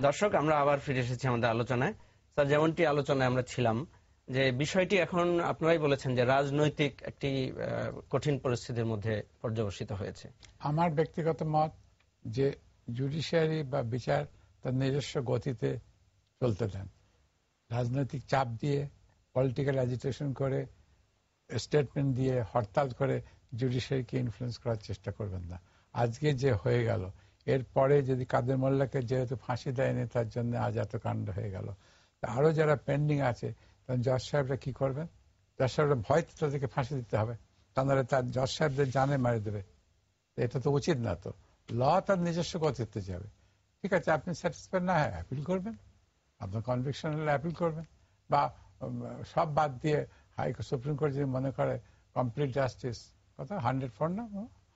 দর্শক, আমরা আবার ফিরে এসেছি আমাদের আলোচনায়। স্যার, যেমনটি আলোচনায় আমরা ছিলাম যে বিষয়টি এখন আপনারাই বলেছেন যে রাজনৈতিক একটি কঠিন পরিস্থিতির মধ্যে পর্যবসিত হয়েছে। আমার ব্যক্তিগত মত যে জুডিশিয়ারি বা বিচার তার নিজস্ব গতিতে চলতে দেন। রাজনৈতিক চাপ দিয়ে, পলিটিক্যাল অ্যাজিটেশন করে, স্টেটমেন্ট দিয়ে, হরতাল করে জুডিশিয়ারিকে ইনফ্লুয়েন্স করার চেষ্টা করবেন না। আজকে যে হয়ে গেল, এরপরে যদি কাদের মোল্লাকে যেহেতু ফাঁসি দেয়নি তার জন্য আজ এত কাণ্ড হয়ে গেল, আরো যারা পেন্ডিং আছে তখন জজ সাহেবরা কি করবেন? জজ সাহেবরা ভয় তাদেরকে ফাঁসি দিতে হবে, তাহলে তার জজ সাহেবদের জানে মারি দেবে। এটা তো উচিত না। তো ল তার নিজস্ব গতিতে যাবে। ঠিক আছে, আপনি স্যাটিসফাইড না হয় অ্যাপিল করবেন, আপনার কনভিকশন হলে অ্যাপিল করবেন, বা সব বাদ দিয়ে সুপ্রিম কোর্ট যদি মনে করে কমপ্লিট জাস্টিস, কথা 104 না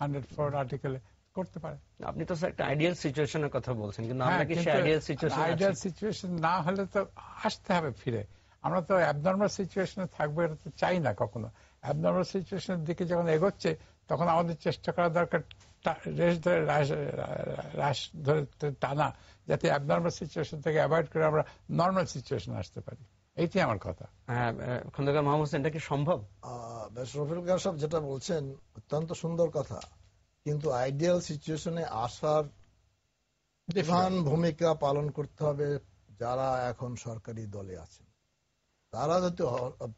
104 আর্টিকেলে করতে পারে। আপনি তো স্যার একটা আইডিয়াল সিচুয়েশনের কথা বলছেন, কিন্তু আমরা কি সেই আইডিয়াল সিচুয়েশন? আইডিয়াল সিচুয়েশন না হলে তো আসতে হবে ফিরে। আমরা তো অ্যাবনর্মাল সিচুয়েশনে থাকবো এটা তো চাই না কখনো। অ্যাবনর্মাল সিচুয়েশনের দিকে যখন এগোচ্ছে তখন আমাদের চেষ্টা করা দরকার রাশ ধরে টানা, যাতে অ্যাবনর্মাল সিচুয়েশন থেকে অ্যাভয়েড করে আমরা নর্মাল সিচুয়েশন আসতে পারি। এইটাই আমার কথা। খন্দকার মাহমুদ হোসেন, এটা কি সম্ভব? রফিকুল কাদের সাহেব যেটা বলছেন অত্যন্ত সুন্দর কথা, কিন্তু আইডিয়াল সিচুয়েশনে আসার প্রধান ভূমিকা পালন করতে হবে যারা এখন সরকারি দলে আছেন।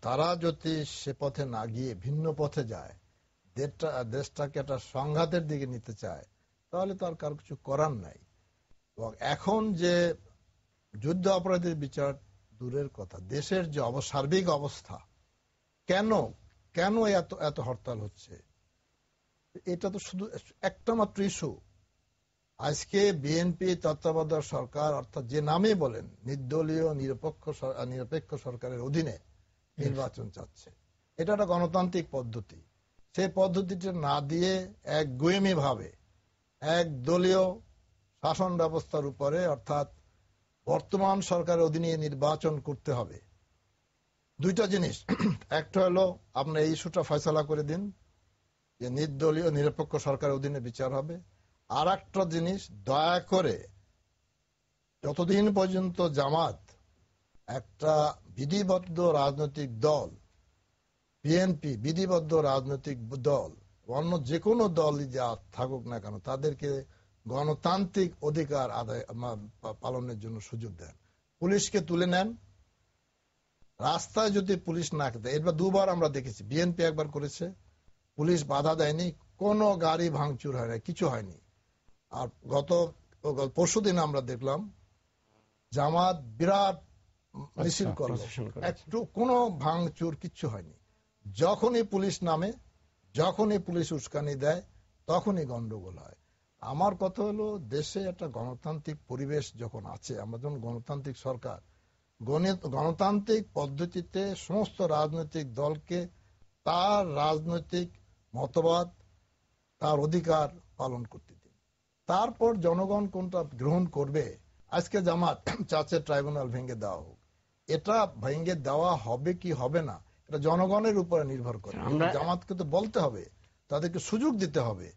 তারা যদি সে পথে না গিয়ে ভিন্ন পথে যায়, দেশটাকে একটা সংঘাতের দিকে নিতে চায়, তাহলে তার কার কিছু করার নাই। এবং এখন যে যুদ্ধ অপরাধীর বিচার দূরের কথা, দেশের যে সার্বিক অবস্থা, কেন এত হরতাল হচ্ছে, এটা তো শুধু একটা মাত্র ইস্যু। আজকে বিএনপি তত্ত্বাবধায়ক সরকার, অর্থাৎ যে নামে বলেন নির্দলীয় নিরপেক্ষ সরকারের অধীনে নির্বাচন চাচ্ছে। এটা একটা গণতান্ত্রিক পদ্ধতি। সেই পদ্ধতিটা না দিয়ে একগুঁয়েমি ভাবে এক দলীয় শাসন ব্যবস্থার উপরে, অর্থাৎ বর্তমান সরকারের অধীনে নির্বাচন করতে হবে। দুইটা জিনিস, একটা হলো আপনার এই ইস্যুটা ফয়সালা করে দিন যে নির্দলীয় নিরপেক্ষ সরকারের অধীনে বিচার হবে। আর একটা জিনিস, দয়া করে যতদিন পর্যন্ত জামাত একটা বিধিবদ্ধ রাজনৈতিক দল, বিএনপি বিধিবদ্ধ রাজনৈতিক দল, অন্য যে কোনো দলই যা থাকুক না কেন, তাদেরকে গণতান্ত্রিক অধিকার আদায় পালনের জন্য সুযোগ দেন। পুলিশকে তুলে নেন, রাস্তায় যদি পুলিশ না দেয়, এবার দুবার আমরা দেখেছি, বিএনপি একবার করেছে, পুলিশ বাধা দেয়নি, কোনো গাড়ি ভাঙচুর হয় না, কিছু হয়নি। আর গত পরশুদিন আমরা দেখলাম জামাত বিরাট মিছিল করলো, একটু কোনো ভাঙচুর কিচ্ছু হয়নি। যখনই পুলিশ নামে, যখনই পুলিশ উস্কানি দেয়, তখনই গন্ডগোল হয়। আমার কথা হলো, দেশে একটা গণতান্ত্রিক পরিবেশ যখন আছে, আমরা যখন গণতান্ত্রিক সরকার, গণতান্ত্রিক পদ্ধতিতে সমস্ত রাজনৈতিক দলকে তার রাজনৈতিক মতবাদ, তার অধিকার পালন করতে দিন। তারপর জনগণ কোনটা গ্রহণ করবে। আজকে জামাত চাচ্ছে ট্রাইব্যুনাল ভেঙে দেওয়া হোক, এটা ভেঙে দেওয়া হবে কি হবে না, এটা জনগণের উপরে নির্ভর করে। জামাতকে তো বলতে হবে, তাদেরকে সুযোগ দিতে হবে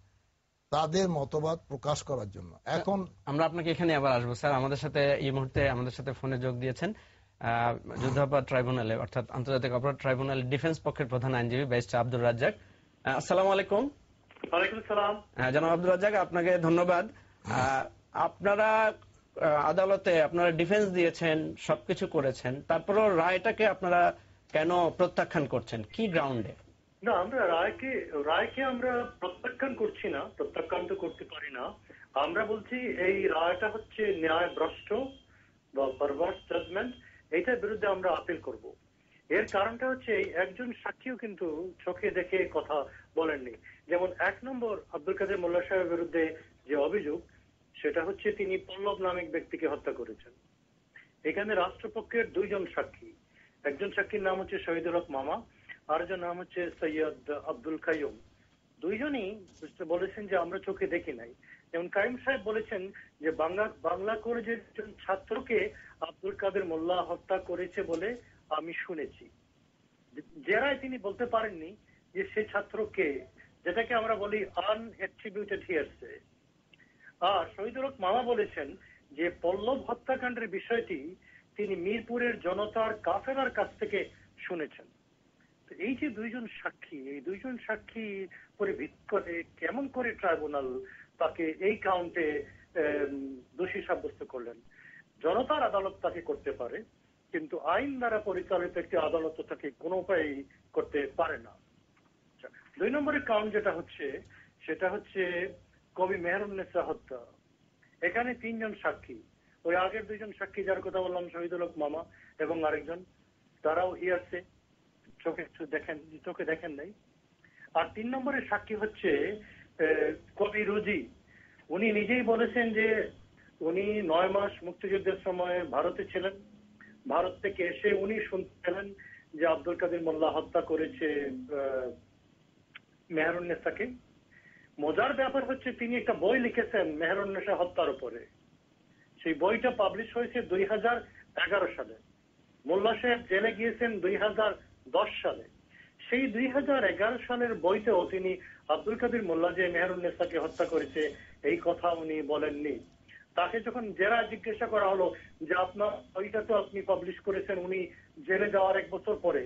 তাদের মতবাদ প্রকাশ করার জন্য। এখন আমরা আপনাকে এখানে আবার আসবো স্যার। আমাদের সাথে এই মুহূর্তে আমাদের সাথে ফোনে যোগ দিয়েছেন যুদ্ধাপরাধ ট্রাইব্যুনালে, অর্থাৎ আন্তর্জাতিক অপরাধ ট্রাইব্যুনাল ডিফেন্স পক্ষের প্রধান আইনজীবী ব্যারিস্টার আব্দুর রাজ্জাক। আসসালামু আলাইকুম। ওয়ালাইকুম আসসালাম। জনাব আব্দুর রাজ্জাক, আপনাকে ধন্যবাদ। আপনারা আদালতে আপনারা ডিফেন্স দিয়েছেন, সবকিছু করেছেন, তারপরও রায়টাকে আপনারা কেন প্রত্যাখ্যান করছেন, কি গ্রাউন্ডে? না, আমরা রায়কে আমরা প্রত্যাখ্যান করছি না, প্রত্যাখ্যান তো করতে পারি না। আমরা বলছি এই রায়টা হচ্ছে ন্যায় ভ্রষ্ট বা পারভার্স জাজমেন্ট, এইটার বিরুদ্ধে আমরা আপিল করব। এর কারণটা হচ্ছে একজন সাক্ষীও কিন্তু চোখে দেখে কথা বলেননি। যেমন 1 নম্বর, আব্দুল কাদের মোল্লা সাহেবের বিরুদ্ধে যে অভিযোগ, সেটা হচ্ছে তিনি পল্লব নামক ব্যক্তিকে হত্যা করেছেন। এখানে রাষ্ট্রপক্ষের 2 জন সাক্ষী, একজন সাক্ষীর নাম হচ্ছে শহীদুল হক মামা, আরেকজন নাম হচ্ছে সৈয়দ আব্দুল কাইয়ুম। 2 জনই বলেছেন যে আমরা চোখে দেখি নাই। যেমন কাইম সাহেব বলেছেন যে বাংলা কলেজের একজন ছাত্রকে আব্দুল কাদের মোল্লা হত্যা করেছে বলে আমি শুনেছি। যারাই তিনি বলতে পারেননি যে সে ছাত্রকে, যেটাকে আমরা বলি আনএট্রিবিউটেড হিয়ারসে। আর শহীদুল হক মামা বলেছেন যে পল্লব হত্যাকাণ্ডের বিষয়টি তিনি মিরপুরের জনতার কাফেলার কাছ থেকে শুনেছেন। তো এই যে দুইজন সাক্ষী, এই দুইজন সাক্ষী করে ভিত্তি করে কেমন করে ট্রাইব্যুনাল তাকে এই কাউন্টে দোষী সাব্যস্ত করলেন? জনতার আদালত তাকে করতে পারে, কিন্তু আইন দ্বারা পরিচালিত একটি আদালত তাকে কোনো উপায় করতে পারে না। 2 নম্বরের কাউন্ট যেটা হচ্ছে সেটা হচ্ছে কবি মেহেরুন্নেসা হত্যা। এখানে 3 জন সাক্ষী, ওই আগের 2 জন সাক্ষী যার কথা বললাম, শহীদুল হক মামা এবং আরেকজন, তারাও হিয়ারছে, চোখে দেখেন নাই। আর 3 নম্বরের সাক্ষী হচ্ছে কবি রুজি। উনি নিজেই বলেছেন যে উনি 9 মাস মুক্তিযুদ্ধের সময় ভারতে ছিলেন। ভারত থেকে এসে উনি শুনতে পেলেন যে আব্দুল কাদের মোল্লা হত্যা করেছে মেহেরুন্নেসাকে। মজার ব্যাপার হচ্ছে তিনি একটা বই লিখেছেন মেহেরুন্নেসা হত্যার উপরে। সেই বইটা পাবলিশ হয়েছে 2011 সালে। মোল্লা সাহেব জেলে গিয়েছেন 2010 সালে। সেই 2011 সালের বইতেও তিনি আব্দুল কাদের মোল্লা যে মেহেরুন্নেসাকে হত্যা করেছে এই কথা উনি বলেননি। তাকে যখন জেরা জিজ্ঞাসা করা হলো যে আপনার বইটা তো আপনি পাবলিশ করেছেন উনি জেলে যাওয়ার 1 বছর পরে,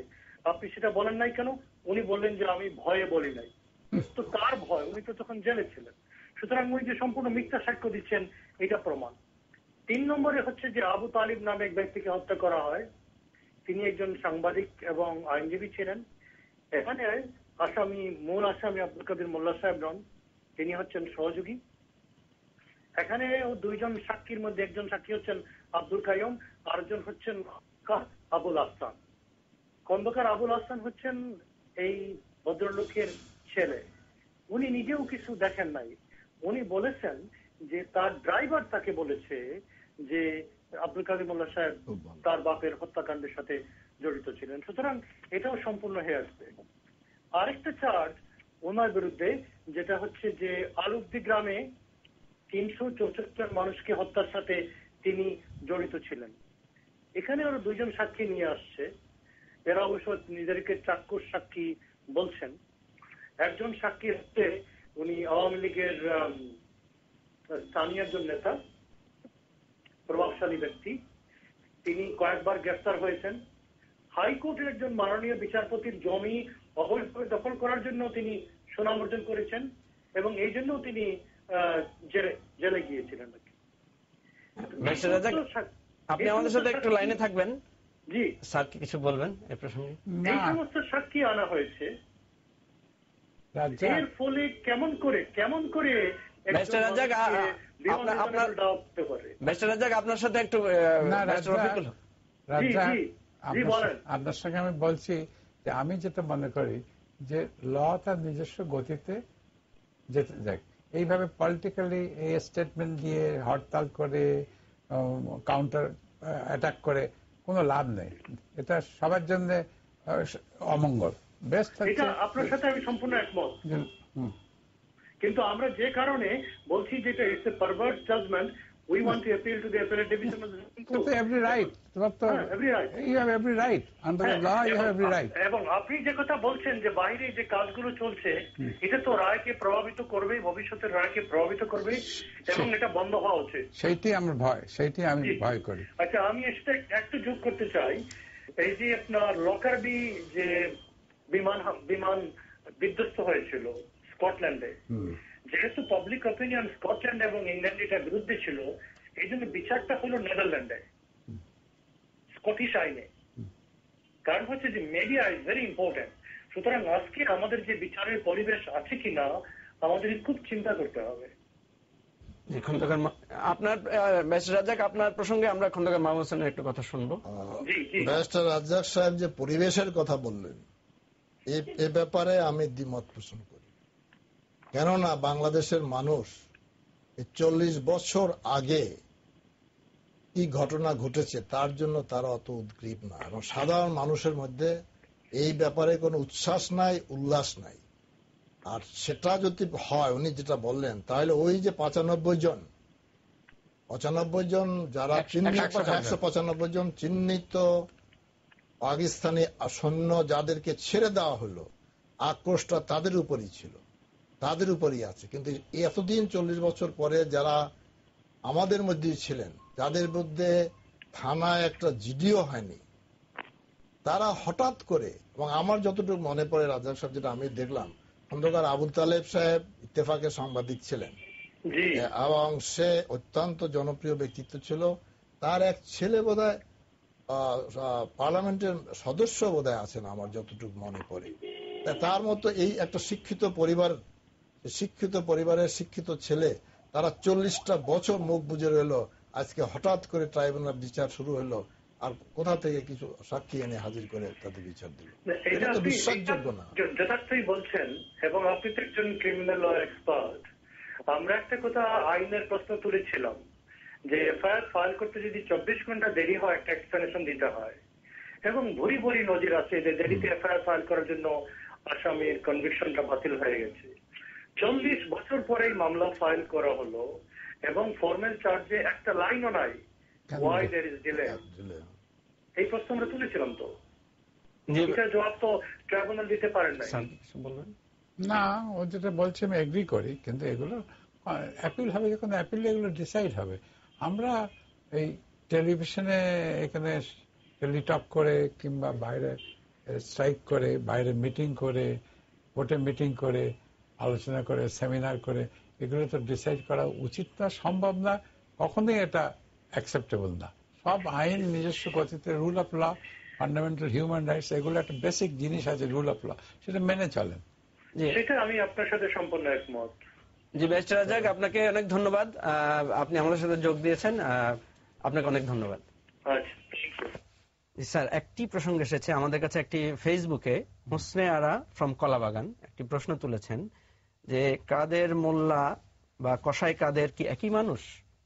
আপনি সেটা বলেন নাই কেন? উনি বললেন যে আমি ভয়ে বলি নাই। তো কার ভয়? উনি তো তখন জেলে ছিলেন। সুতরাং উনি যে সম্পূর্ণ মিথ্যা সাক্ষ্য দিচ্ছেন এটা প্রমাণ। 3 নম্বরে হচ্ছে যে আবু তালিব নামে এক ব্যক্তিকে হত্যা করা হয়। তিনি একজন সাংবাদিক এবং আইনজীবী ছিলেন। এখানে মূল আসামি আব্দুল কাদের মোল্লা সাহেব নন, তিনি হচ্ছেন সহযোগী। এখানে 2 জন সাক্ষীর মধ্যে একজন সাক্ষী হচ্ছেন আব্দুল কাইয়ুম, আরেকজন হচ্ছেন আবুল আহসান। খন্দকার আবুল আহসান হচ্ছেন এই ভদ্রলোকের ছেলে। উনি নিজেও কিছু দেখেন নাই। উনি বলেছেন যে তার ড্রাইভার তাকে বলেছে যে আব্দুল কাদের মোল্লা সাহেব তার বাপের হত্যাকাণ্ডের সাথে জড়িত ছিলেন। সুতরাং এটাও সম্পূর্ণ হেয়ারসে। আরেকটা চার্জ ওনার বিরুদ্ধে, যেটা হচ্ছে যে আলুদ্দি গ্রামে 364 জন মানুষকে হত্যার সাথে তিনি জড়িত ছিলেন। এখানে আরো 2 জন সাক্ষী নিয়ে আসছে। এরা অবশ্য নিজেদেরকে চাক্ষুষ সাক্ষী বলছেন। একজন সাক্ষী হচ্ছে উনি আওয়ামী লীগের স্থানীয় একজন নেতা, প্রভাবশালী ব্যক্তি। তিনি কয়েকবার গ্রেফতার হয়েছেন। হাইকোর্টের একজন মাননীয় বিচারপতির জমি অবৈধভাবে দখল করার জন্য তিনি সুনাম অর্জন করেছেন এবং এই জন্য তিনি জেলে গিয়েছিলেন। আপনি আমাদের সাথে একটু লাইনে থাকবেন। জি স্যার কি কিছু বলবেন এই প্রসঙ্গে? এই সমস্ত সাক্ষী আনা হয়েছে, এর ফলে কেমন করে আপনার সাথে একটু আপনার সঙ্গে আমি বলছি যে আমি যেটা মনে করি যে ল তার নিজস্ব গতিতে যেতে যাক। এইভাবে পলিটিক্যালি এই স্টেটমেন্ট দিয়ে হরতাল করে কাউন্টার অ্যাটাক করে কোনো লাভ নেই। এটা সবার জন্য অমঙ্গল। বেস্ট এটা আপনার সাথে আমি সম্পূর্ণ একমত। কিন্তু আমরা যে কারণে বলছি যে এটা it's a perverse judgement, we want to appeal to the appellate division of the Supreme Court. Every right. Every right. You have every right. Under the law, you have every right. এবং আপনি যে কথা বলছেন যে বাইরে যে কাজগুলো চলছে এটা তো রায়কে প্রভাবিত করবে, ভবিষ্যতের রায়কে প্রভাবিত করবে এবং এটা বন্ধ হওয়া উচিত। সেইটাই আমার ভয়, সেইটাই আমি ভয় করি। আচ্ছা, আমি এটা একটু যোগ করতে চাই। এই যে আপনার লকারবি যে বিমান বিধ্বস্ত হয়েছিল স্কটল্যান্ডে, যেহেতু পাবলিক অপিনিয়ন স্কটল্যান্ড এবং ইংল্যান্ড এটার বিরুদ্ধে ছিল, এই জন্য বিচারটা হলো নেদারল্যান্ডে স্কটিশ আইনে। কারণ হচ্ছে যে মিডিয়া ইজ ভেরি ইম্পর্টেন্ট। সুতরাং আজকে আমাদের যে বিচারের পরিবেশ আছে কিনা আমাদের খুব চিন্তা করতে হবে। আপনার ব্যারিস্টার রাজ্জাক, আপনার প্রসঙ্গে আমরা খন্দকার মাহমুদ হোসেনের একটু কথা শুনবো। ব্যারিস্টার রাজ্জাক সাহেব যে পরিবেশের কথা বললেন, এ ব্যাপারে আমি দ্বিমত পোষণ করি। কেননা বাংলাদেশের মানুষ 40 বছর আগে কি ঘটনা ঘটেছে তার জন্য তারা অত উদ্গ্রীব না, এবং সাধারণ মানুষের মধ্যে এই ব্যাপারে কোনো উচ্ছ্বাস নাই, উল্লাস নাই। আর সেটা যদি হয় উনি যেটা বললেন, তাহলে ওই যে 95 জন যারা 195 জন চিহ্নিত পাকিস্তানি সৈন্য যাদেরকে ছেড়ে দেওয়া হলো, আক্রোশটা তাদের উপরই ছিল, তাদের উপরই আছে। কিন্তু এতদিন 40 বছর পরে যারা আমাদের মধ্যেই ছিলেন যাদের মধ্যে থানায় একটা জিডিও হয়নি, তারা হঠাৎ করে, এবং আমার যতটুকু মনে পড়ে রাজাক সাহেব, যেটা আমি দেখলাম, খন্দকার আবুল তালেব সাহেব ইত্তেফাকের সাংবাদিক ছিলেন এবং সে অত্যন্ত জনপ্রিয় ব্যক্তিত্ব ছিল। তার এক ছেলে বোধহয় পার্লামেন্টের সদস্য বোধহয় আছেন আমার যতটুকু মনে পড়ে। তার মতো এই একটা শিক্ষিত পরিবারের শিক্ষিত ছেলে, তারা 40টা বছর মুখ বুজে রইল, আজকে হঠাৎ করে ট্রাইব্যুনাল বিচার শুরু হলো, আর কোথা থেকে কিছু সাক্ষী এনে হাজির করে তাদের বিচার দিল। এটা তো বিশ্বাসযোগ্য না। যথার্থই বলছেন, এবং আপনি তো একজন ক্রিমিনাল ল এক্সপার্ট। আমরা একটা কথা আইনের প্রশ্ন তুলেছিলাম যে এফআইআর ফাইল করতে যদি 24 ঘন্টা দেরি হয়, একটা এক্সপ্লেনেশন দিতে হয়, এবং ভরি ভরি নজির আছে যে দেরিতে এফআইআর ফাইল করার জন্য আসামির কনভিকশনটা বাতিল হয়ে গেছে। 40 বছর পরে মামলা ফাইল করা হলো এবং ফর্মাল চার্জে একটা লাইনও নাই, ওয়াই দেয়ার ইজ ডিলে। এই প্রশ্ন আমরা তুলেছিলাম, তো এটা জবাব তো ট্রাইব্যুনাল দিতে পারেন না। না, ও যেটা বলছে আমি এগ্রি করি, কিন্তু এগুলো অ্যাপিল হবে, যখন অ্যাপিল এগুলো ডিসাইড হবে। আমরা এই টেলিভিশনে এখানে টেলিটক করে কিংবা বাইরে স্ট্রাইক করে, বাইরে মিটিং করে, কোর্টে মিটিং করে, আলোচনা করে, সেমিনার করে, এগুলো তো ডিসাইড করা উচিত না, সম্ভব না, কখনোই এটা অ্যাকসেপ্টেবল না। সব আইন নিজস্ব গতিতে, rule of law, fundamental human rights, এগুলো একটা বেসিক জিনিস আছে, রুল অফ ল, সেটা মেনে চলেন। সেটা আমি আপনার সাথে সম্পূর্ণ একমত। জি ব্যারিস্টার রাজাক, আপনাকে অনেক ধন্যবাদ, আপনি আমাদের সাথে যোগ দিয়েছেন, আপনাকে অনেক ধন্যবাদ। স্যার, একটি প্রসঙ্গ এসেছে আমাদের কাছে, একটি ফেসবুকে হোসনে আরা ফ্রম কলাবাগান একটি প্রশ্ন তুলেছেন যে কাদের মোল্লা বা কসাই কাদের কি একই মানুষ,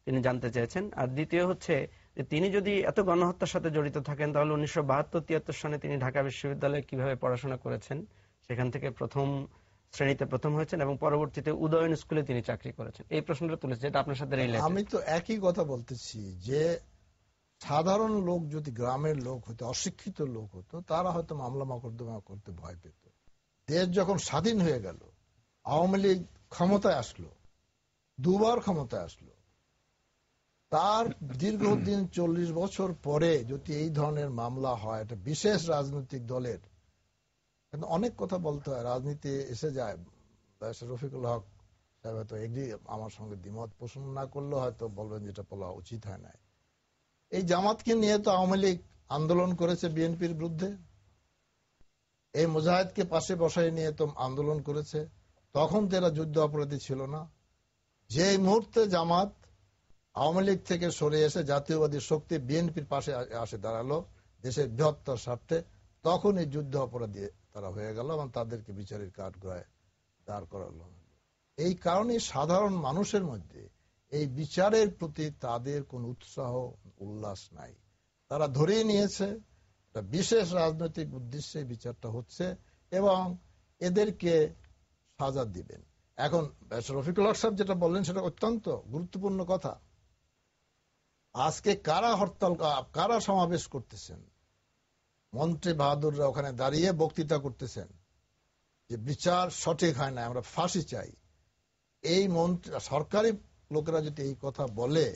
তিনি জানতে চেয়েছেন। আর দ্বিতীয় হচ্ছে যে তিনি যদি এত গণহত্যার সাথে জড়িত থাকেন, তাহলে 1972-73 সনে তিনি ঢাকা বিশ্ববিদ্যালয়ে কিভাবে পড়াশোনা করেছেন, সেখান থেকে প্রথম শ্রেণীতে প্রথম হয়েছেন এবং পরবর্তীতে উদয়ন স্কুলে তিনি চাকরি করেছেন। এই প্রশ্নটা তুলেছে, যেটা আপনার সাথে রিলেটেড। আমি তো একই কথা বলতেছি যে সাধারণ লোক যদি গ্রামের লোক হতো, অশিক্ষিত লোক হতো, তারা হয়তো মামলা মোকদ্দমা করতে ভয় পেত। দেশ যখন স্বাধীন হয়ে গেল, আওয়ামী লীগ ক্ষমতায় আসলো, দুবার ক্ষমতায় আসলো, তার দীর্ঘদিন 40 বছর পরে যদি এই ধরনের মামলা হয়, এটা বিশেষ রাজনৈতিক দলের, কিন্তু অনেক কথা বলতে হয়, রাজনীতি এসে যায়। রফিকুল হক সাহেব হয়তো এগ্রি, আমার সঙ্গে দ্বিমত পোষণ না করলেও হয়তো বলবেন যেটা বলা উচিত হয় না। এই জামাতকে নিয়ে তো আওয়ামী লীগ আন্দোলন করেছে বিএনপির বিরুদ্ধে, এই মুজাহিদকে পাশে বসাই নিয়ে তো আন্দোলন করেছে, তখন তো এরা যুদ্ধ অপরাধী ছিল না। যে মুহূর্তে জামাত আওয়ামী লীগ থেকে সরে এসে জাতীয়বাদী শক্তি বিএনপির পাশে আসে দাঁড়ালো দেশের বৃহত্তর স্বার্থে, তখন এই যুদ্ধ অপরাধী তারা হয়ে গেল এবং তাদেরকে বিচারের কাঠগড়ায় দাঁড় করালো। এই কারণে সাধারণ মানুষের মধ্যে এই বিচারের প্রতি তাদের কোন উৎসাহ উল্লাস নাই। তারা ধরেই নিয়েছে একটা বিশেষ রাজনৈতিক উদ্দেশ্যে বিচারটা হচ্ছে এবং এদেরকে সাজা দিবেন। এখন রফিকুল হক সাহেব যেটা বললেন সেটা অত্যন্ত গুরুত্বপূর্ণ কথা। আজকে কারা হরতাল, কারা সমাবেশ করতেছেন? মন্ত্রী বাহাদুররা ওখানে দাঁড়িয়ে বক্তৃতা করতেছেন যে বিচার সঠিক হয় না, আমরা ফাঁসি চাই। এই মন্ত্রী সরকারি লোকেরা যদি এই কথা বলে,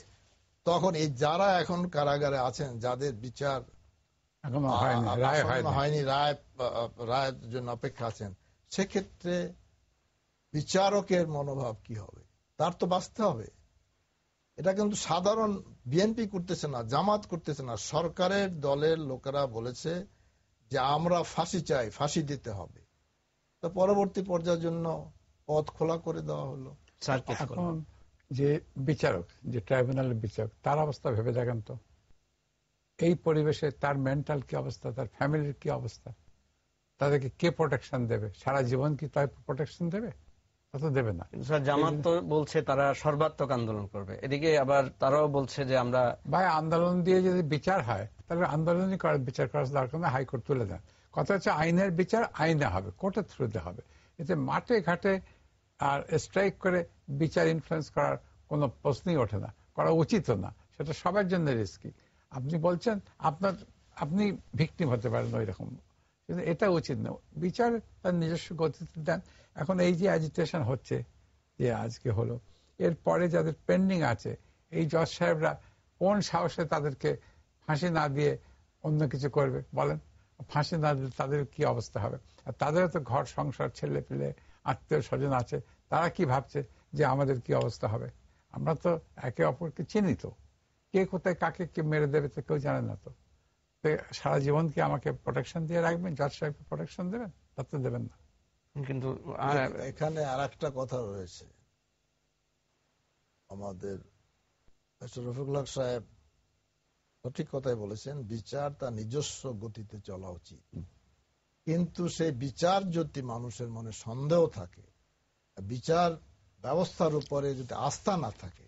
তখন এই যারা এখন কারাগারে আছেন, যাদের বিচার হয়নি, রায়ের জন্য অপেক্ষা আছেন, সেক্ষেত্রে বিচারকের মনোভাব কি হবে? তার তো বাঁচতে হবে। এটা কিন্তু সাধারণ বিএনপি করতেছে না, জামাত করতেছে না, সরকারের দলের লোকেরা বলেছে যে আমরা ফাঁসি চাই, ফাঁসি দিতে হবে। তো পরবর্তী পর্যায়ের জন্য পথ খোলা করে দেওয়া হলো। এখন যে বিচারক, যে ট্রাইব্যুনালের বিচারক, তার অবস্থা ভেবে দেখেন তো, এই পরিবেশে তার মেন্টাল কি অবস্থা, তার ফ্যামিলির কি অবস্থা, তাদেরকে কে প্রোটেকশন দেবে? সারা জীবন কি তাই প্রোটেকশন দেবে? তা তো দেবে না। জামাত তো বলছে তারা সর্বাত্মক আন্দোলন করবে, এদিকে আবার তারাও বলছে যে আমরা ভাই আন্দোলন দিয়ে যদি বিচার হয়, তাহলে আন্দোলনই করার, বিচার করার দরকার না, হাইকোর্ট তুলে দেন। কথা হচ্ছে আইনের বিচার আইনে হবে, কোর্টের থ্রুতে হবে। এতে মাঠে ঘাটে আর স্ট্রাইক করে বিচার ইনফ্লুয়েন্স করার কোনো প্রশ্নই ওঠে না, করা উচিতও না, সেটা সবার জন্য রিস্কি। আপনি বলছেন আপনি ভিকটিম হতে পারেন ওই রকম, কিন্তু এটা উচিত না। বিচার তার নিজস্ব গতিতে দেন। এখন এই যে অ্যাজিটেশন হচ্ছে, যে আজকে হলো, এরপরে যাদের পেন্ডিং আছে, এই জজ সাহেবরা কোন সাহসে তাদেরকে ফাঁসি না দিয়ে অন্য কিছু করবে বলেন? ফাঁসি না দিলে তাদের কি অবস্থা হবে? আর তাদেরও তো ঘর সংসার, ছেলে পেলে, আত্মীয় স্বজন আছে, তারা কি ভাবছে যে আমাদের কি অবস্থা হবে? আমরা তো একে অপরকে চিনি, তো কে কোথায় কাকে কে মেরে দেবে তো কেউ জানে না। তো সারা জীবন কি আমাকে প্রোটেকশন দিয়ে রাখবেন? জজ সাহেবকে প্রোটেকশন দেবেন? তা তো দেবেন না। কিন্তু এখানে আর একটা কথা রয়েছে, আমাদের রফিকুল্লাহ সাহেব সঠিক কথাই বলেছেন, বিচার তার নিজস্ব গতিতে চলা উচিত। কিন্তু সেই বিচার যদি মানুষের মনে সন্দেহ থাকে, বিচার ব্যবস্থার উপরে যদি আস্থা না থাকে,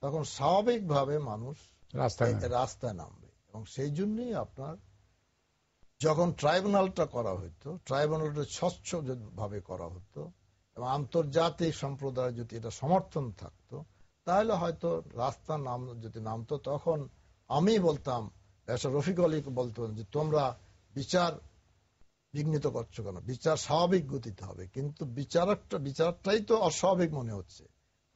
তখন স্বাভাবিকভাবে মানুষ রাস্তায় নামবে। এবং সেই জন্যই আপনার যখন ট্রাইব্যুনালটা করা হতো, ট্রাইব্যুনালটা স্বচ্ছ ভাবে করা হতো এবং আন্তর্জাতিক সম্প্রদায় যদি এটা সমর্থন থাকতো, তাহলে হয়তো রাস্তা যদি নামতো, তখন আমি বলতাম, রফিক আলী বলতেন যে তোমরা বিচার বিঘ্নিত করছো কেন, বিচার স্বাভাবিক গতিতে হবে। কিন্তু বিচারটাই তো অস্বাভাবিক মনে হচ্ছে।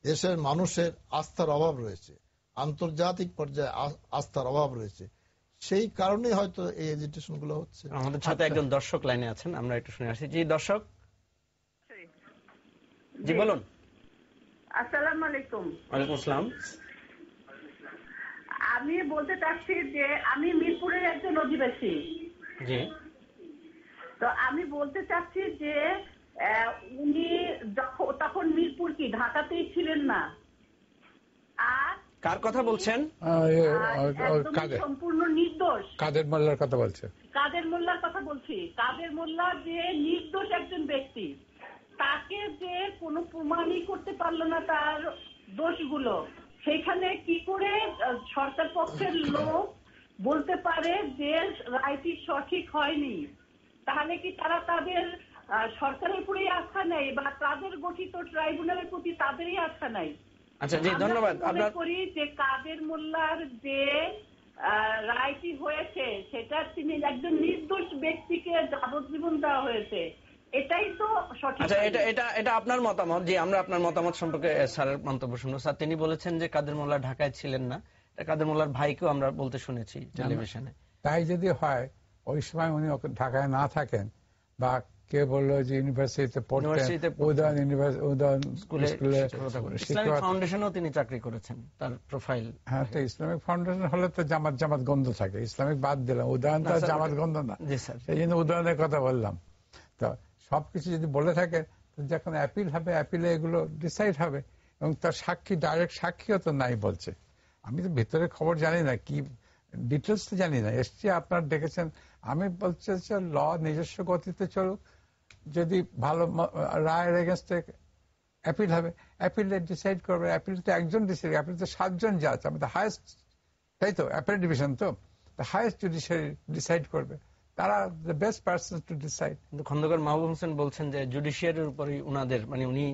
দেশের মানুষের আস্থার অভাব রয়েছে, আন্তর্জাতিক পর্যায়ে আস্থার অভাব রয়েছে, সেই কারণে হয়তো এই এজিটেশন গুলো হচ্ছে। আমাদের সাথে একজন দর্শক লাইনে আছেন, আমরা একটু শুনে আসি। জি দর্শক, জি বলুন। আসসালামু আলাইকুম। ওয়ালাইকুম আসসালাম। আমি বলতে চাচ্ছি যে আমি মিরপুরের একজন অধিবাসী। জি। তো আমি বলতে চাচ্ছি যে উনি তখন মিরপুর কি ঢাকাতেই ছিলেন না, আর কার কথা বলছেন? সম্পূর্ণ নির্দোষ। কাদের মোল্লার কথা বলছে? কাদের মোল্লার কথা বলছি। কাদের মোল্লা যে নির্দোষ একজন ব্যক্তি, তাকে যে কোনো প্রমাণই করতে পারলো না তার দোষগুলো, সেখানে কি করে সরকার পক্ষের লোক বলতে পারে যে রায়টি সঠিক হয়নি? তাহলে কি তারা তাদের সরকারের উপরেই আস্থা নেই, বা তাদের গঠিত ট্রাইব্যুনালের প্রতি তাদেরই আস্থা নাই? আচ্ছা জি, ধন্যবাদ। আমরা করি যে কাদের মোল্লার যে রায়টি হয়েছে, সেটা তিনি একজন নির্দোষ ব্যক্তিকে যাবজ্জীবন দেওয়া হয়েছে, এটাই তো সঠিক। আচ্ছা, এটা আপনার মতামত। জি, আমরা আপনার মতামত সম্পর্কে স্যারের মন্তব্য শুনবো। স্যার, তিনি বলেছেন যে কাদের মোল্লা ঢাকায় ছিলেন না, কাদের মোল্লার ভাইকেও আমরা বলতে শুনেছি টেলিভিশনে। তাই যদি হয়, ওই সময় উনি ঢাকায় না থাকেন, বা কে বললো যে ইউনিভার্সিটিতে পড়তেন, উদয়ন স্কুলে ইসলামিক ফাউন্ডেশনেও তিনি চাকরি করেছেন, তার প্রোফাইল। হ্যাঁ, তো ইসলামিক ফাউন্ডেশন হলে তো জামাত গন্ধ থাকে, ইসলামিক বাদ দিলাম, উদয়ন তো জামাত গন্ধ না, সেই জন্য উদয়নের কথা বললাম। তো সবকিছু যদি বলে থাকে, যখন অ্যাপিল হবে, অ্যাপিলে এগুলো ডিসাইড হবে। এবং তার সাক্ষী, ডাইরেক্ট সাক্ষীও তো নাই বলছে। আমি তো ভিতরে খবর জানি না, কি ডিটেলস তো জানি না। এসছি, আপনার ডেকেছেন, আমি বলছি ল নিজস্ব গতিতে চলুক, যদি ভালো রায়ের এগেনস্টে অ্যাপিল হবে, অ্যাপিলে ডিসাইড করবে। অ্যাপিল তো একজন ডিসাইড, অ্যাপিল তো 7 জন জাজ, আমাদের হায়েস্ট, তাই তো অ্যাপিল ডিভিশন, তো হায়েস্ট জুডিশিয়ারি ডিসাইড করবে, তারা the best person to decide. কিন্তু খন্দকার মাহবুব হোসেন বলছেন যে জুডিশিয়ারির উপরই উনাদের, মানে উনি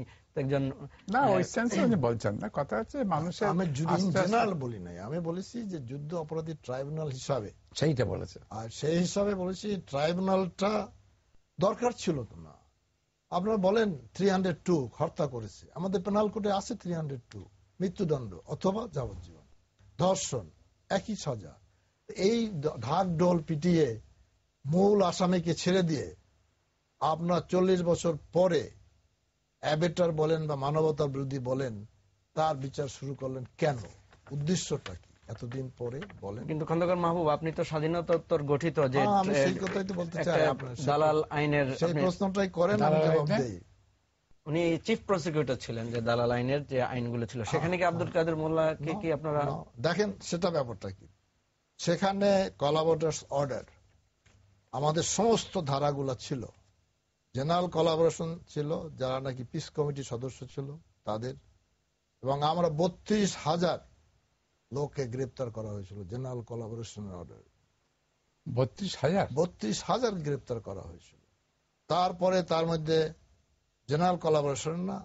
একজন, না ওই সেন্সে উনি বলছেন না। কথা হচ্ছে মানুষের, আমি জেনারেল বলি নাই, আমি বলেছি যে যুদ্ধ অপরাধী ট্রাইব্যুনাল হিসাবে, সেইটা বলেছে। আর সেই হিসাবে বলেছি ট্রাইব্যুনালটা দরকার ছিল তো না। আপনারা বলেন 302 হত্যা করেছে, আমাদের পেনাল কোডে আছে 302, মৃত্যুদণ্ড অথবা যাবজ্জীবন, ধর্ষণ একই সাজা। এই ঢাক ঢোল পিটিয়ে মূল আসামিকে ছেড়ে দিয়ে আপনার 40 বছর পরে অ্যাবেটার বলেন বা মানবতার বিরোধী বলেন, তার বিচার শুরু করলেন কেন? উদ্দেশ্যটা কি এতদিন পরে বলেন? কিন্তু খন্দকার মাহবুব, আপনি তো স্বাধীনতোত্তর গঠিত যে আমি সেই কথাই তো বলতে চাই, দালাল আইনের সেই প্রশ্নটাই করেন, আমি জবাব দেই। উনি চিফ প্রসিকিউটর ছিলেন, যে দালাল আইনের যে আইনগুলো ছিল, সেখানে কি আব্দুল কাদের মোল্লাকে কি আপনারা দেখেন? সেটা ব্যাপারটা কি, সেখানে কোলাবোরেটরস অর্ডার আমাদের সমস্ত ধারাগুলো ছিল। জেনারেল কোলাবোরেশন ছিল, যারা নাকি পিস কমিটির সদস্য ছিল তাদের, এবং আমরা 32,000 লোককে গ্রেপ্তার করা হয়েছিল জেনারেল কোলাবোরেশন অর্ডার। 32,000 গ্রেপ্তার করা হয়েছিল। তারপরে তার মধ্যে জেনারেল কোলাবোরেশন না,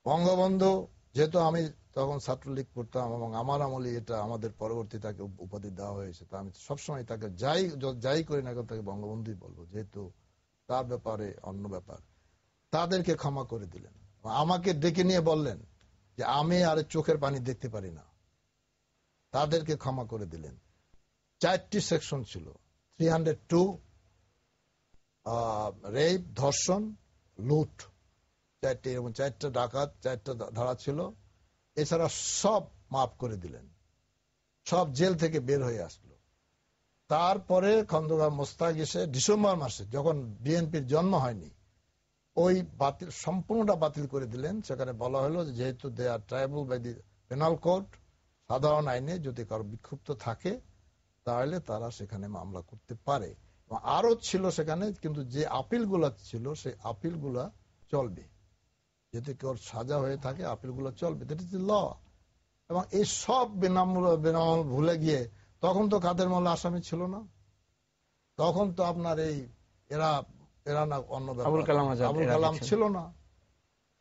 বঙ্গবন্ধু, যেহেতু আমি তখন ছাত্রলীগ করতাম এবং আমার আমলে এটা আমাদের পরবর্তী তাকে উপাধি দেওয়া হয়েছে, তা আমি সবসময় তাকে যাই করি না তাকে বঙ্গবন্ধুই বলবো, যেহেতু তার ব্যাপারে অন্য ব্যাপার। তাদেরকে ক্ষমা করে দিলেন। আমাকে ডেকে নিয়ে বললেন যে আমি আর চোখের পানি দেখতে পারি না, তাদেরকে ক্ষমা করে দিলেন। 4টি সেকশন ছিল, 302 রেপ, ধর্ষণ, লুট, 4টি, এবং 4টা ডাকাত, 4টা ধারা ছিল। এছাড়া সব মাফ করে দিলেন, সব জেল থেকে বের হয়ে আসলো। তারপরে খন্দকার মোস্তাক এসে ডিসেম্বর মাসে, যখন বিএনপির জন্ম হয়নি, ওই বাতিল, সম্পূর্ণটা বাতিল করে দিলেন। সেখানে বলা হলো যেহেতু দে আর tribal by the penal code, সাধারণ আইনে যদি কারো বিক্ষুব্ধ থাকে তাহলে তারা সেখানে মামলা করতে পারে। আরো ছিল সেখানে, কিন্তু যে আপিলগুলা ছিল সেই আপিলগুলা চলবে, যদি কেউ সাজা হয়ে থাকে আপিলগুলো চলবে, দ্যাট ইজ দ্য ল। এবং এই সব বেনামূল ভুলে গিয়ে, তখন তো কাদের মোল্লা আসামি ছিল না, তখন তো আপনার এই এরা না অন্য আবুল কালাম ছিল না।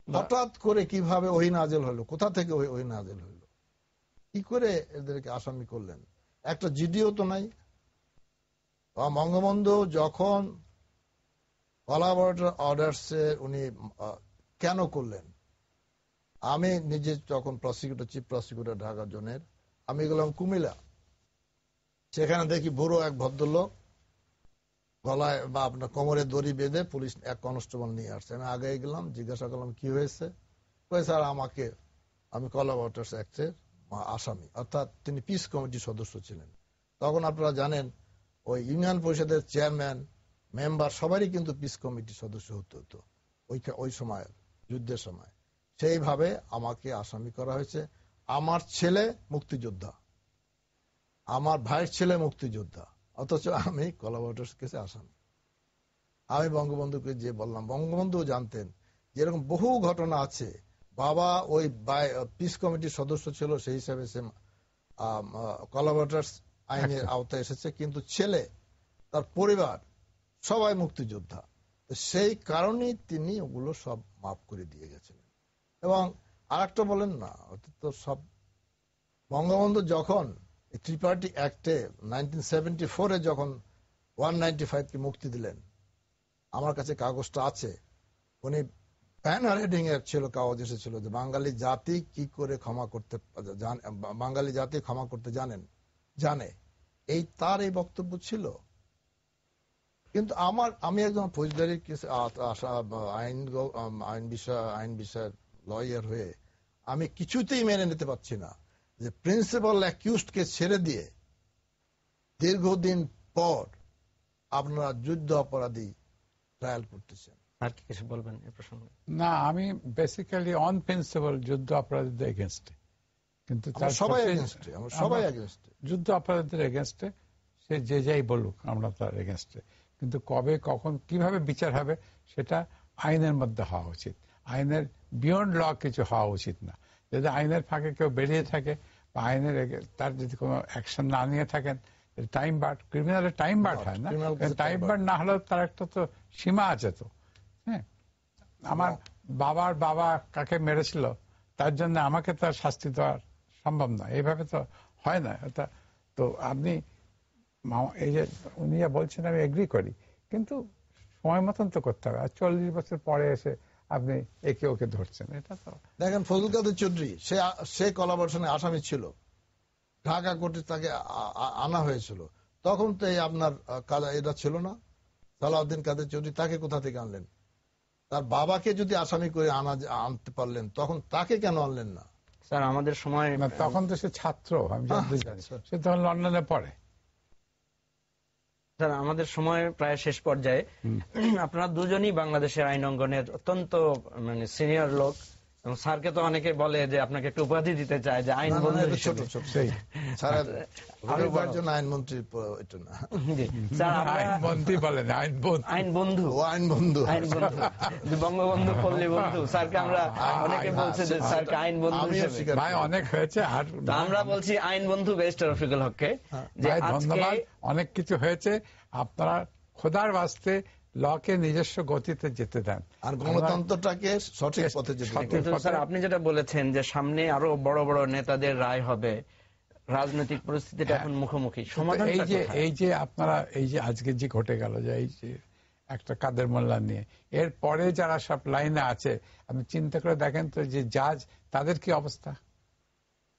হঠাৎ করে কিভাবে ওহী নাযিল হলো, কোথা থেকে ওহী নাযিল হলো, কি করে এদেরকে আসামি করলেন? একটা জিডিও তো নাই। বঙ্গবন্ধু যখন কোলাবরেটর অর্ডারসে উনি কেন করলেন, আমি নিজে যখন প্রসিকিউটর, চিফ প্রসিকিউটর ঢাকা জোনের, আমি গেলাম কুমিল্লা। সেখানে দেখি বুড়ো এক ভদ্রলোক গলায় বা আপনার কোমরে দড়ি বেঁধে পুলিশ এক কনস্টেবল নিয়ে আসছে। আমি আগে গেলাম, জিজ্ঞাসা করলাম কি হয়েছে। স্যার আমি কোলাবরেটরস অ্যাক্টের আসামি, অর্থাৎ তিনি পিস কমিটির সদস্য ছিলেন। তখন আপনারা জানেন ওই ইউনিয়ন পরিষদের চেয়ারম্যান, মেম্বার সবারই কিন্তু পিস কমিটির সদস্য হতে হতো ওই সময়, যুদ্ধের সময়। সেইভাবে আমাকে আসামি করা হয়েছে। আমার ছেলে মুক্তিযোদ্ধা, আমার ভাইয়ের ছেলে মুক্তিযোদ্ধা, অথচ আমি কোলাবরেটরস কেসে আসামি। আমি বঙ্গবন্ধুকে যে বললাম, বঙ্গবন্ধু জানতেন যে এরকম বহু ঘটনা আছে। বাবা ওই পিস কমিটির সদস্য ছিল, সেই হিসাবে সে কোলাবরেটরস আইনের আওতায় এসেছে, কিন্তু ছেলে, তার পরিবার সবাই মুক্তিযোদ্ধা। সেই কারণেই তিনি ওগুলো সব মাফ করে দিয়ে গেছিলেন। এবং আরেকটা বলেন না, তো সব বঙ্গবন্ধু যখন ত্রিপার্টি অ্যাক্টে 1974-এ যখন 195-কে মুক্তি দিলেন, আমার কাছে কাগজটা আছে, উনি ব্যানার হেডিং এর ছিল, কাগজ এসেছিল যে বাঙালি জাতি কি করে ক্ষমা করতে, বাঙালি জাতি ক্ষমা করতে জানে, তার এই বক্তব্য ছিল। কিন্তু আমি একজন ফৌজদারি আইন বিষয়ের লয়ার হয়ে আমি কিছুতেই মেনে নিতে পারছি না যে প্রিন্সিপাল অ্যাকিউজডকে ছেড়ে দিয়ে দীর্ঘদিন পর আপনারা যুদ্ধ অপরাধী ট্রায়াল করতেছেন। আর কি কিছু বলবেন এই প্রসঙ্গে? না, আমি বেসিক্যালি অন প্রিন্সিপাল যুদ্ধ অপরাধীদের এগেনস্টে, কিন্তু সবাই যুদ্ধ অপরাধীদের এগেনস্টে, সে যে যাই বলুক আমরা তার এগেনস্টে। কিন্তু কবে, কখন, কিভাবে বিচার হবে সেটা আইনের মধ্যে হওয়া উচিত। আইনের বিয়ন্ড ল কিছু হওয়া উচিত না। যদি আইনের ফাঁকে কেউ বেরিয়ে থাকে বা আইনের তার যদি কোনো অ্যাকশন না নিয়ে থাকেন, টাইম বার, ক্রিমিনালের টাইম বার হয় না, টাইম বার না হলেও তার একটা তো সীমা আছে। তো হ্যাঁ, আমার বাবার বাবা কাকে মেরেছিল তার জন্য আমাকে তার শাস্তি দেওয়া সম্ভব নয়, এইভাবে তো হয় না। তো আপনি এই যে উনি যা বলছেন আমি এগ্রি করি, কিন্তু সময় মতন তো করতে হবে। আর 40 বছর পরে এসে আপনি একে ওকে ধরছেন, এটা তো দেখেন। ফজল কাদের চৌধুরী সে কোলাবরেশনে আসামি ছিল, ঢাকা কোর্টে তাকে আনা হয়েছিল। তখন তো এই আপনার এটা ছিল না, সালাউদ্দিন কাদের চৌধুরী, তাকে কোথা থেকে আনলেন? তার বাবাকে যদি আসামি করে আনতে পারলেন, তখন তাকে কেন আনলেন না? স্যার আমাদের সময়, তখন তো সে ছাত্র, আমি জানতে জানি, সে তখন লন্ডনে পড়ে। স্যার আমাদের সময় প্রায় শেষ পর্যায়ে। আপনারা দুজনই বাংলাদেশের আইন অঙ্গনের অত্যন্ত সিনিয়র লোক, এবং স্যারকে তো অনেকে বলে যে আপনাকে একটু উপাধি দিতে চায় যে আইন বন্ধু। আইনমন্ত্রী আইন বন্ধু, বঙ্গবন্ধু পল্লী বন্ধু, স্যারকে আমরা অনেকে বলছে যে স্যারকে আইন বন্ধু ভাই অনেক হয়েছে। আর আমরা বলছি আইন বন্ধু ব্যারিস্টার রফিকুল হককে যে ধন্যবাদ, অনেক কিছু হয়েছে। আপনারা খোদার বাস্তে লকে নিজস্ব গতিতে যেতে দেন আর গণতন্ত্রটাকে সঠিক পথে যেতে দেন। স্যার আপনি যেটা বলেছেন যে সামনে আরো বড় বড় নেতাদের রায় হবে, রাজনৈতিক পরিস্থিতিটা এখন মুখোমুখি, সমাধান এই যে আপনারা এই যে আজকে যে ঘটে গেল, যে এই যে একটা কাদের মোল্লা নিয়ে, এর পরে যারা সব লাইনে আছে আপনি চিন্তা করে দেখেন তো, যে জাজ, তাদের কি অবস্থা?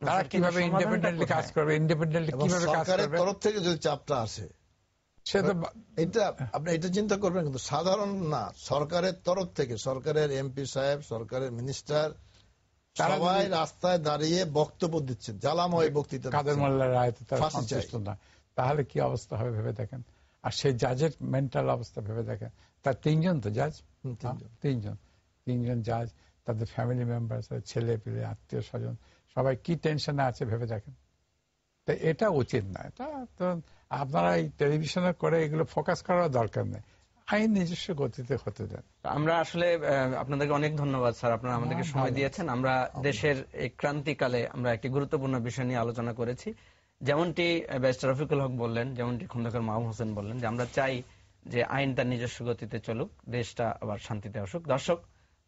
তারা কিভাবে ইন্ডিপেন্ডেন্টলি কাজ করবে, ইন্ডিপেন্ডেন্টলি এবং কিভাবে কাজ সরকারের করবে, তরফ থেকে যদি চাপটা আসে, সে তো এটা আপনি এটা চিন্তা করবেন, কিন্তু সাধারণ না, সরকারের তরফ থেকে, সরকারের এমপি সাহেব, সরকারের মিনিস্টার সবাই রাস্তায় দাঁড়িয়ে বক্তব্য দিচ্ছে, জ্বালাময় বক্তৃতা, কাদের মোল্লার রায়তে তারা ফাঁসি চাই। সন্তুষ্ট না, তাহলে কি অবস্থা হবে ভেবে দেখেন। আর সেই জাজের মেন্টাল অবস্থা ভেবে দেখেন। তার তিনজন তো জাজ, তিনজন জাজ, তাদের ফ্যামিলি মেম্বার, ছেলে পেলে, আত্মীয় স্বজন, সবাই কি টেনশনে আছে ভেবে দেখেন। তো এটা উচিত না। এটা তো আপনারা এই টেলিভিশনে করে এগুলো ফোকাস করার দরকার নেই, আইন নিজস্ব গতিতে হতে দেন। আমরা আসলে আপনাদেরকে অনেক ধন্যবাদ স্যার, আপনারা আমাদেরকে সময় দিয়েছেন। আমরা দেশের এই ক্রান্তিকালে আমরা একটি গুরুত্বপূর্ণ বিষয় নিয়ে আলোচনা করেছি। যেমনটি ব্যারিস্টার রফিকুল হক বললেন, যেমনটি খন্দকার মাহবুব হোসেন বললেন, যে আমরা চাই যে আইন তার নিজস্ব গতিতে চলুক, দেশটা আবার শান্তিতে আসুক। দর্শক,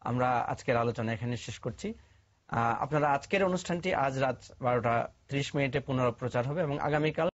আমরা আজকের আলোচনা এখানে শেষ করছি। আপনারা আজকের অনুষ্ঠানটি আজ রাত 12টা 30 মিনিটে পুনঃপ্রচার হবে এবং আগামীকাল